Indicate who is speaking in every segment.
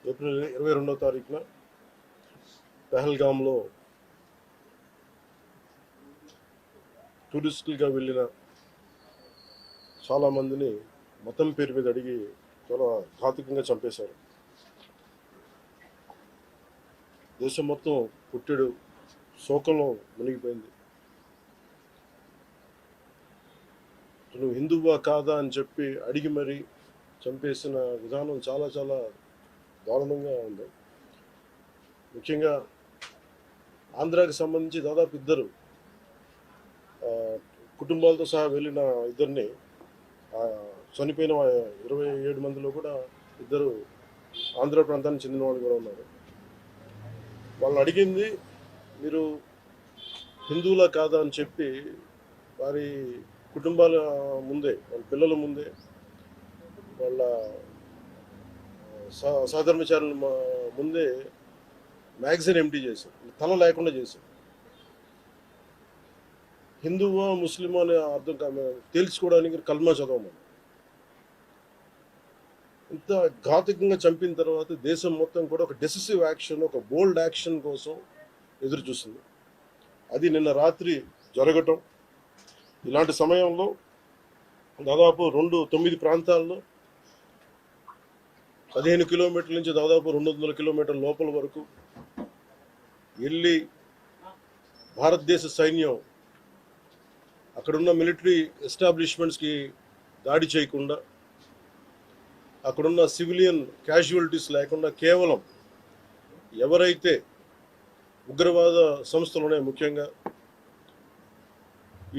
Speaker 1: April 22వ తారీఖున పెహల్గామ్లో టూరిస్టులుగా వెళ్ళిన చాలామందిని మతం పేరు మీద అడిగి చాలా ఘాతుకంగా చంపేశారు. దేశం మొత్తం పుట్టెడు శోకంలో మునిగిపోయింది. నువ్వు హిందువా కాదా అని చెప్పి అడిగి మరీ చంపేసిన విధానం చాలా చాలా దారుణంగా ఉంది. ముఖ్యంగా ఆంధ్రాకి సంబంధించి దాదాపు ఇద్దరు కుటుంబాలతో సహా వెళ్ళిన ఇద్దరిని చనిపోయిన 27 మందిలో కూడా ఇద్దరు ఆంధ్ర ప్రాంతానికి చెందిన వాళ్ళు కూడా ఉన్నారు. వాళ్ళని అడిగింది మీరు హిందువులా కాదా అని చెప్పి వారి కుటుంబాల ముందే, వాళ్ళ పిల్లల ముందే, వాళ్ళ సహధర్మచారుల ముందే మ్యాగజైన్ ఎంటీ చేశారు, తల లేకుండా చేశారు. హిందువా ముస్లిమా అనే అర్థం తేల్చుకోవడానికి కల్మా చదవమని. ఇంత ఘాతుకంగా చంపిన తర్వాత దేశం మొత్తం కూడా ఒక డెసిసివ్ యాక్షన్, ఒక బోల్డ్ యాక్షన్ కోసం ఎదురు చూస్తుంది. అది నిన్న రాత్రి జరగటం. ఇలాంటి సమయంలో దాదాపు 9 ప్రాంతాల్లో 15 కిలోమీటర్ల నుంచి దాదాపు 200 కిలోమీటర్ల లోపల వరకు వెళ్ళి భారతదేశ సైన్యం అక్కడున్న మిలిటరీ ఎస్టాబ్లిష్మెంట్స్కి దాడి చేయకుండా, అక్కడున్న సివిలియన్ క్యాజువాలిటీస్ లేకుండా కేవలం ఎవరైతే ఉగ్రవాద సంస్థలు ఉన్నాయో, ముఖ్యంగా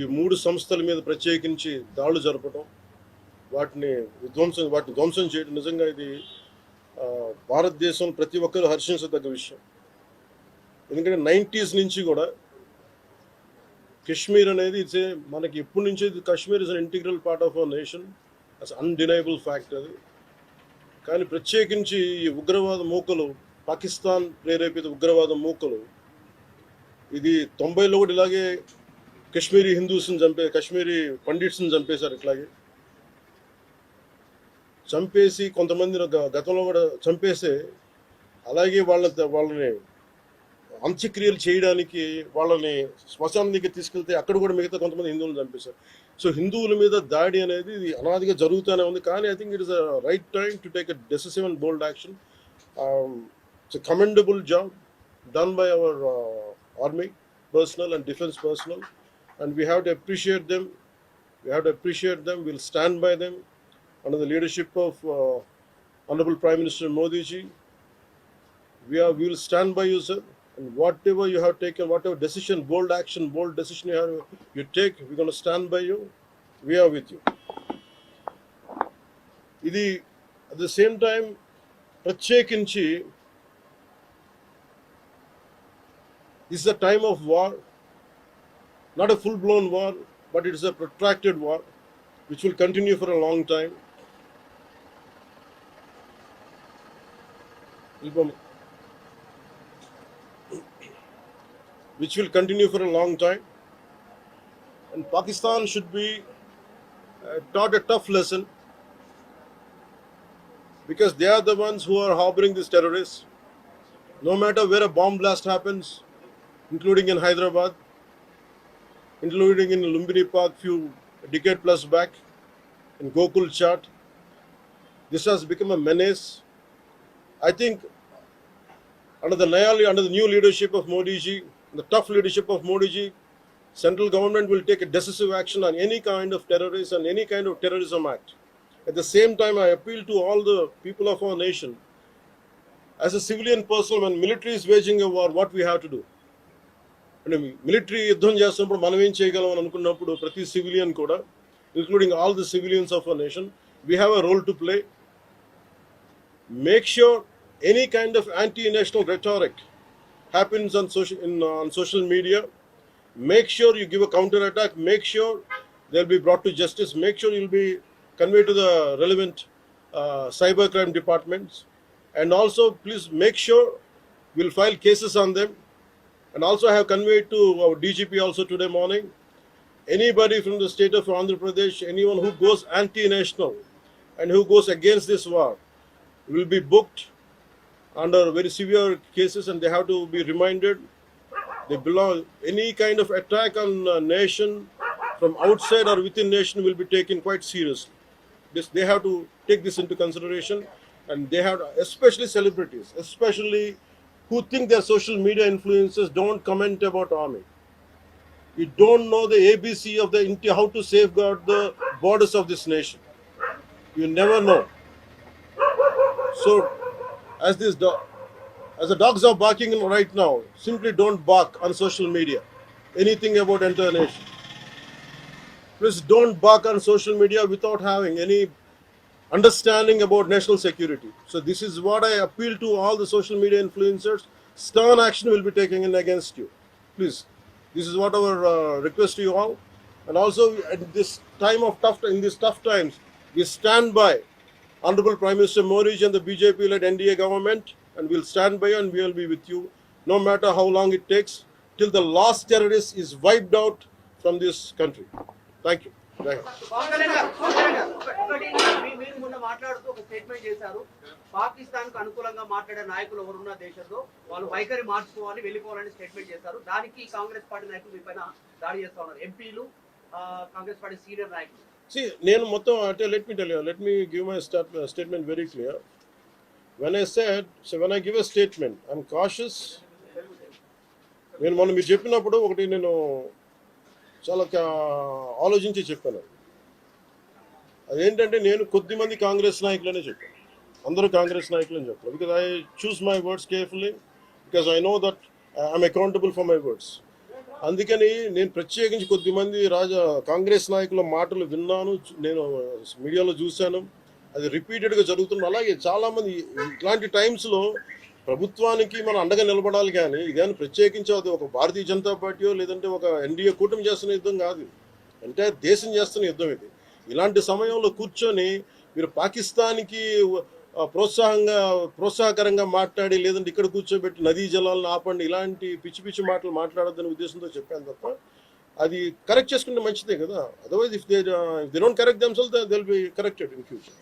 Speaker 1: ఈ 3 సంస్థల మీద ప్రత్యేకించి దాడులు జరపడం, వాటిని ధ్వంసం చేయడం నిజంగా ఇది భారతదేశం ప్రతి ఒక్కరు హర్షించదగ్గ విషయం. ఎందుకంటే 90s నుంచి కూడా కశ్మీర్ అనేది మనకి ఎప్పటి నుంచి Kashmir is an integral part of our nation, as undeniable fact అది. కానీ ప్రత్యేకించి ఈ ఉగ్రవాద మూకలు, పాకిస్తాన్ ప్రేరేపిత ఉగ్రవాద మూకలు, ఇది 90లో కూడా ఇలాగే కశ్మీరీ హిందూస్ని కశ్మీరీ పండిట్స్ని చంపేశారు. ఇట్లాగే చంపేసి కొంతమందిని గతంలో కూడా చంపేసే, అలాగే వాళ్ళని అంత్యక్రియలు చేయడానికి వాళ్ళని శ్మశానానికి తీసుకెళ్తే అక్కడ కూడా మిగతా కొంతమంది హిందువులను చంపేశారు. సో హిందువుల మీద దాడి అనేది ఇది అనాదిగా జరుగుతూనే ఉంది. కానీ I think it is a right time to take a decisive and bold action. It's a commendable job done by our army personnel and defense personnel, and we have to appreciate them. We'll stand by them under the leadership of Honorable Prime Minister Modi ji. We will stand by you, sir, and whatever you have taken, whatever decision, bold action, bold decision you take, we're going to stand by you. We are with you. Idi at the same time ప్రత్యేకించి this is a time of war, not a full-blown war, but it is a protracted war which will continue for a long time. And Pakistan should be taught a tough lesson, because they are the ones who are harboring these terrorists. No matter where a bomb blast happens, including in Hyderabad, including in Lumbini Park few decade plus back, in Gokul Chat, this has become a menace. I think under the new leadership of Modi ji, the tough leadership of Modi ji, central government will take a decisive action on any kind of terrorism and any kind of terrorism act. At the same time, I appeal to all the people of our nation, as a civilian person, when military is waging a war, what we have to do? అంటే military యుద్ధం చేస్తున్నప్పుడు మనం ఏం చేయగలం అని అనుకున్నప్పుడు ప్రతి civilian కూడా, including all the civilians of our nation, we have a role to play. Make sure any kind of anti-national rhetoric happens on social media. Make sure you give a counter attack. Make sure they'll be brought to justice. Make sure you'll be conveyed to the relevant cybercrime departments. And also, please make sure we'll file cases on them. And also I have conveyed to our DGP also today morning, anybody from the state of Andhra Pradesh, anyone who goes anti-national and who goes against this war will be booked under very severe cases, and they have to be reminded. They belong. Any kind of attack on a nation from outside or within nation will be taken quite seriously. They have to take this into consideration, and they have to, especially celebrities, especially who think they're social media influencers, don't comment about army. You don't know the ABC of the how to safeguard the borders of this nation. You never know. So, as this as the dogs are barking right now, simply don't bark on social media. Anything about entire nation. Please don't bark on social media without having any understanding about national security. So this is what I appeal to all the social media influencers. Stern action will be taken in against you. Please, this is what our request to you all. And also at this time of in these tough times, we stand by Honorable Prime Minister Modi and the BJP-led NDA government, and we'll stand by you and we will be with you, no matter how long it takes, till the last terrorist is wiped out from this country. Thank you. Right.
Speaker 2: మీరు మొన్న మాట్లాడుతూ ఒక statement చేశారు, పాకిస్తాన్ కు అనుకూలంగా మాట్లాడే నాయకులు ఎవరున్న దేశంలో వాళ్ళు వైఖరి మార్చుకోవాలి, వెళ్ళిపోవాలని స్టేట్మెంట్ చేశారు. దానికి కాంగ్రెస్ పార్టీ నాయకులు మీ పైన దాడి చేస్తా ఉన్నారు, ఎంపీలు, కాంగ్రెస్ పార్టీ సీనియర్ నాయకులు.
Speaker 1: See, నేను మొత్తం అంటే let me give my statement very clear. When I give a statement, I'm cautious. నేను మొన్న మీరు చెప్పినప్పుడు ఒకటి నేను చాలా ఆలోచించి చెప్పాను. అదేంటంటే నేను కొద్దిమంది కాంగ్రెస్ నాయకులనే చెప్పాను, అందరూ కాంగ్రెస్ నాయకులని చెప్పాను. Because I choose my words carefully, because I know that I'm accountable for my words. అందుకని నేను ప్రత్యేకించి కొద్దిమంది కాంగ్రెస్ నాయకుల మాటలు విన్నాను, నేను మీడియాలో చూశాను, అది రిపీటెడ్గా జరుగుతుంది. అలాగే చాలామంది ఇట్లాంటి టైమ్స్లో ప్రభుత్వానికి మనం అండగా నిలబడాలి, కానీ ఇదేమైనా ప్రత్యేకించి అది ఒక భారతీయ జనతా పార్టీయో లేదంటే ఒక ఎన్డీఏ కూటమి చేస్తున్న యుద్ధం కాదు, అంటే దేశం చేస్తున్న యుద్ధం ఇది. ఇలాంటి సమయంలో కూర్చొని మీరు పాకిస్తాన్కి ప్రోత్సాహకరంగా మాట్లాడి లేదంటే ఇక్కడ కూర్చోబెట్టి నదీ జలాలను ఆపండి, ఇలాంటి పిచ్చి పిచ్చి మాటలు మాట్లాడొద్దనే ఉద్దేశంతో చెప్పాను తప్ప, అది కరెక్ట్ చేసుకుంటే మంచిదే కదా. Otherwise if they don't correct themselves they will be corrected in future.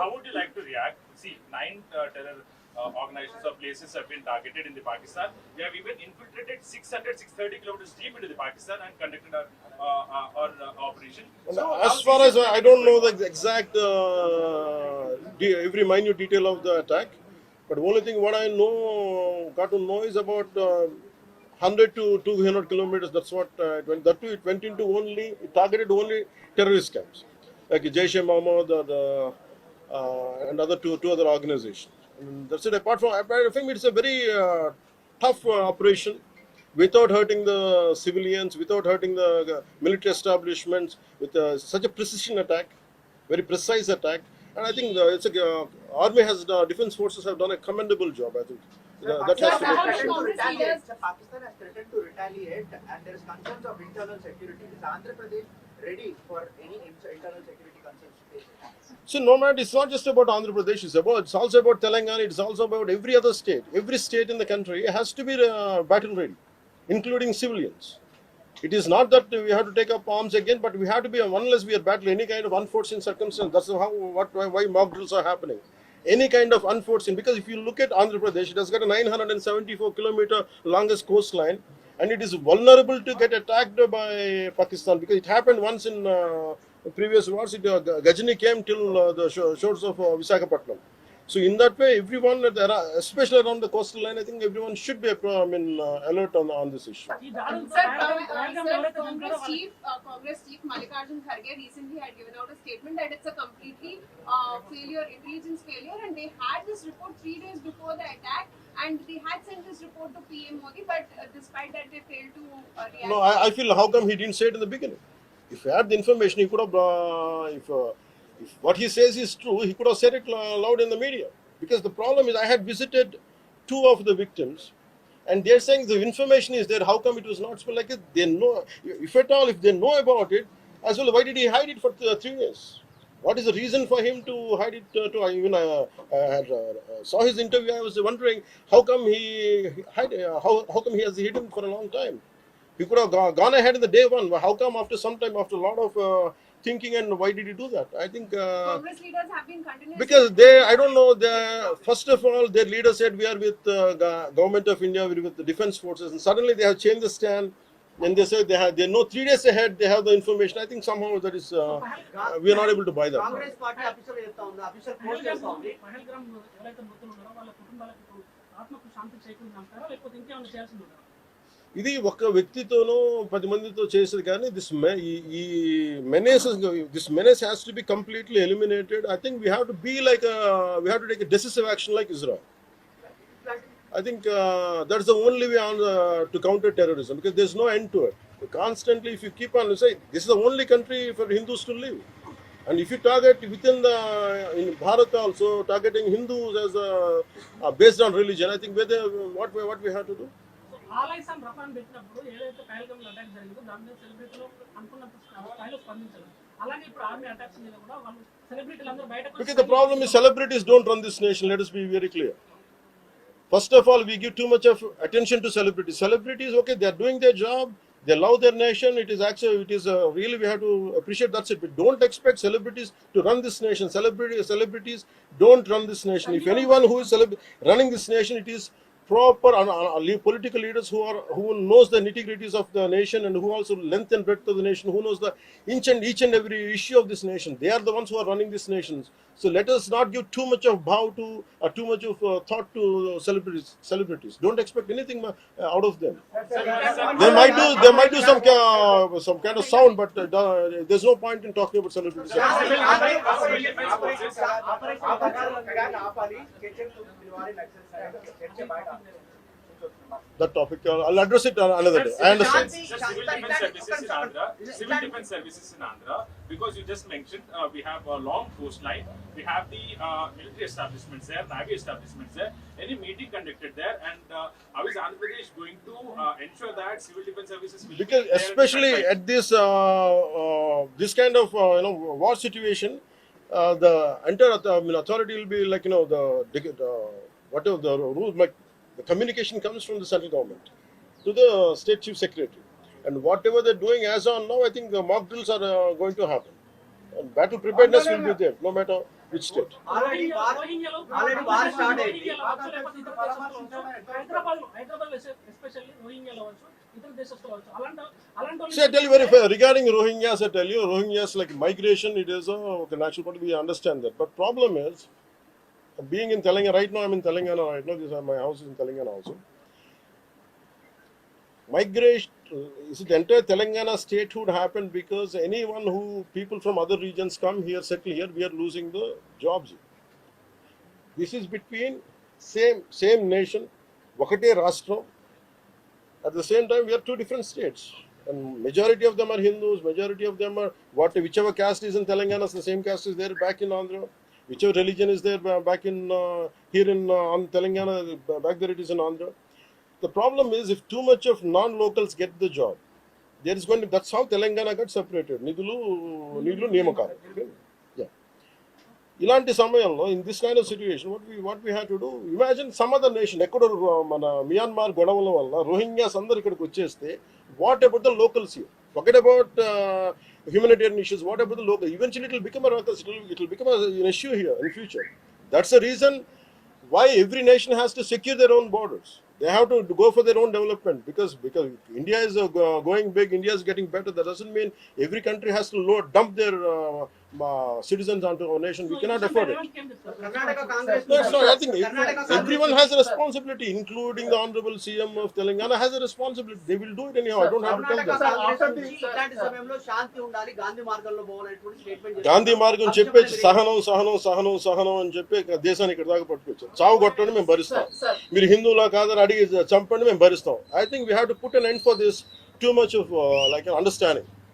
Speaker 3: How would you like to react? See, 9 terror organizations or places have been targeted in the Pakistan. They have even infiltrated 630 kilometers deep into the Pakistan and conducted our operation.
Speaker 1: So, as far as I don't know the exact every minute detail of the attack, but only thing what I got to know is about 100 to 200 kilometers. That's what it went. That too, it went into it targeted only terrorist camps like Jaish-e-Mohammed and other two other organizations. And that's it. Apart from, I think it's a very tough operation, without hurting the civilians, without hurting the military establishments, with such a precision attack, very precise attack. And I think army defense forces have done a commendable job. I think that has to be appreciated.
Speaker 2: Pakistan has threatened to retaliate, and there is concerns of internal security. Is Andhra Pradesh ready for any internal security concerns?
Speaker 1: So no matter, it's not just about Andhra Pradesh, it's also about Telangana, it's also about every other state. Every state in the country has to be battle ready, including civilians. It is not that we have to take up arms again, but we have to be, unless we are battling any kind of unforeseen circumstance. That's why mock drills are happening. Any kind of unforeseen, because if you look at Andhra Pradesh, it has got a 974-kilometer longest coastline, and it is vulnerable to get attacked by Pakistan, because it happened once in previous wars. Gajini came till the shores of Visakhapatnam. So in that way, everyone, especially around the coastal line, I think everyone should be alert on this issue.
Speaker 4: Sir, Congress Chief Mallikarjun Kharge recently had given out a statement that it's a completely intelligence failure, and they had this report 3 days before the attack, and they had sent this report to PM Modi, but despite that they failed to react.
Speaker 1: No, I feel, how come he didn't say it in the beginning? If he had the information, he could have, if what he says is true, he could have said it loud in the media. Because the problem is, I had visited 2 of the victims, and they're saying the information is there. How come it was not spelled like it? They know, if at all, if they know about it, as well, why did he hide it for 3 years? What is the reason for him to hide it? Even I saw his interview, I was wondering how come he how come he has hidden for a long time? He could have gone ahead in the day one. How come after some time, after a lot of thinking and why did he do that? I think
Speaker 4: Congress leaders have been continuously
Speaker 1: because they, I don't know, first of all, their leader said we are with government of India, we are with the defense forces, and suddenly they have changed the stand, and they say they know 3 days ahead they have the information. I think somehow that is we are not able to buy that.
Speaker 2: Congress party official చెప్తా ఉంది, official post చేస్తా ఉంది.
Speaker 5: పహల్గామ్ ఎవరైతే మృతులు ఉన్నారో వాళ్ళ కుటుంబాలకు ఇప్పుడు ఆత్మకు శాంతి చేకూరిందంటారా లేకపోతే ఇంకేమైనా చేయాల్సింది ఉందా?
Speaker 1: ఇది ఒక వ్యక్తితోనో 10 మందితో చేసేది కానీ ఈ menace has to be completely eliminated. I think we have to be like we have to take a decisive action like Israel. I think that's the only way on to counter terrorism, because there's no end to it. Constantly, if you keep on saying this is the only country for Hindus to live, and if you target within in Bharat also targeting Hindus as based on religion, I think what we have to do.
Speaker 5: ఆలైస్ and రఫాన్ పెట్టినప్పుడు ఏదైతే Pahalgam attack జరిగిందో దాని మీద సెలబ్రిటీలు అనుకున్నంత స్థాయిలో స్పందించారు. అలాగే ఇప్పుడు ఆర్మీ అటాక్స్ మీద కూడా వాళ్ళు సెలబ్రిటీలు అందరూ బయటకు
Speaker 1: Because the problem is celebrities don't run this nation. Let us be very clear. First of all, we give too much of attention to celebrities. Celebrities, okay, they are doing their job. They love their nation. It is actually, really we have to appreciate. That's it. But don't expect celebrities to run this nation. Celebrities don't run this nation. If anyone who is running this nation, it is proper political leaders who knows the nitty-gritties of the nation, and who also length and breadth of the nation, who knows the each and every issue of this nation. They are the ones who are running this nation. So let us not give too much of bow to or too much of thought to celebrities. Don't expect anything out of them. They might do some kind of sound, but there's no point in talking about celebrities. That topic, I'll address it another day. I understand.
Speaker 3: Civil defense services in Andhra, because you just mentioned we have a long coastline, we have the military establishments there, navy establishments there. Any meeting conducted there, and how is Andhra Pradesh going to ensure that civil defense services will
Speaker 1: Because
Speaker 3: be there
Speaker 1: especially
Speaker 3: at
Speaker 1: at this kind of war situation, the entire authority will be like whatever the rules, like the communication comes from the central government to the state chief secretary, and whatever they're doing as on now, I think the mock drills are going to happen, and battle preparedness will be there no matter which state.
Speaker 2: Already war start అయింది.
Speaker 5: Hyderabad especially రోహింగ్యాలో వచ్చు, ఇతర దేశస్తులు వచ్చు, అలాంటి
Speaker 1: See, I tell you very fair regarding Rohingyas. I tell you, Rohingyas, like migration, it is a natural part. We understand that, but problem is, being in Telangana right now, I'm in Telangana right now. My house is in Telangana also. Migration, the entire Telangana statehood happened because people from other regions come here, settle here, we are losing the jobs. This is between same nation, Vakate Rashtra. At the same time, we are two different states, and majority of them are Hindus. Majority of them are whichever caste is in Telangana, the same caste is there back in Andhra. Whichever religion is there back in here in on Telangana, back there it is in Andhra. The problem is, if too much of non-locals get the job, there is going to. That's how Telangana got separated. Nidulu Niyamakalu. Yeah. Ilanti samayamlo, in this kind of situation, what we had to do? Imagine some other nation, Ecuador, Myanmar, Godavalla valla, Rohingyas andaru ikkadiki vacheste. What about the locals here? Forget about humanitarian issues. What about the local? Eventually, it will become an issue here in future. That's the reason why every nation has to secure their own borders. They have to go for their own development, because India is going big. India is getting better. That doesn't mean every country has to dump their citizens onto our nation. We cannot afford it.
Speaker 2: Karnataka Congress
Speaker 1: No, it's not. I think everyone has a responsibility, including the Honorable CM of Telangana has a responsibility. They will do it anyhow. I don't have to tell
Speaker 2: Karnataka
Speaker 1: them.
Speaker 2: Congress నుంచి ఇలాంటి సమయంలో శాంతి ఉండాలి, గాంధీ మార్గంలో పోవాలనేటువంటి statement
Speaker 1: Gandhi మార్గం చెప్పేసి సహనం అని చెప్పి దేశాన్ని ఇక్కడ దాకా పట్టుకొచ్చారు. చావు కొట్టండి మేము భరిస్తాం, మీరు హిందువులా కాదని అడిగి చంపండి మేము భరిస్తాం. I think we have to put an end for this too much of like an understanding.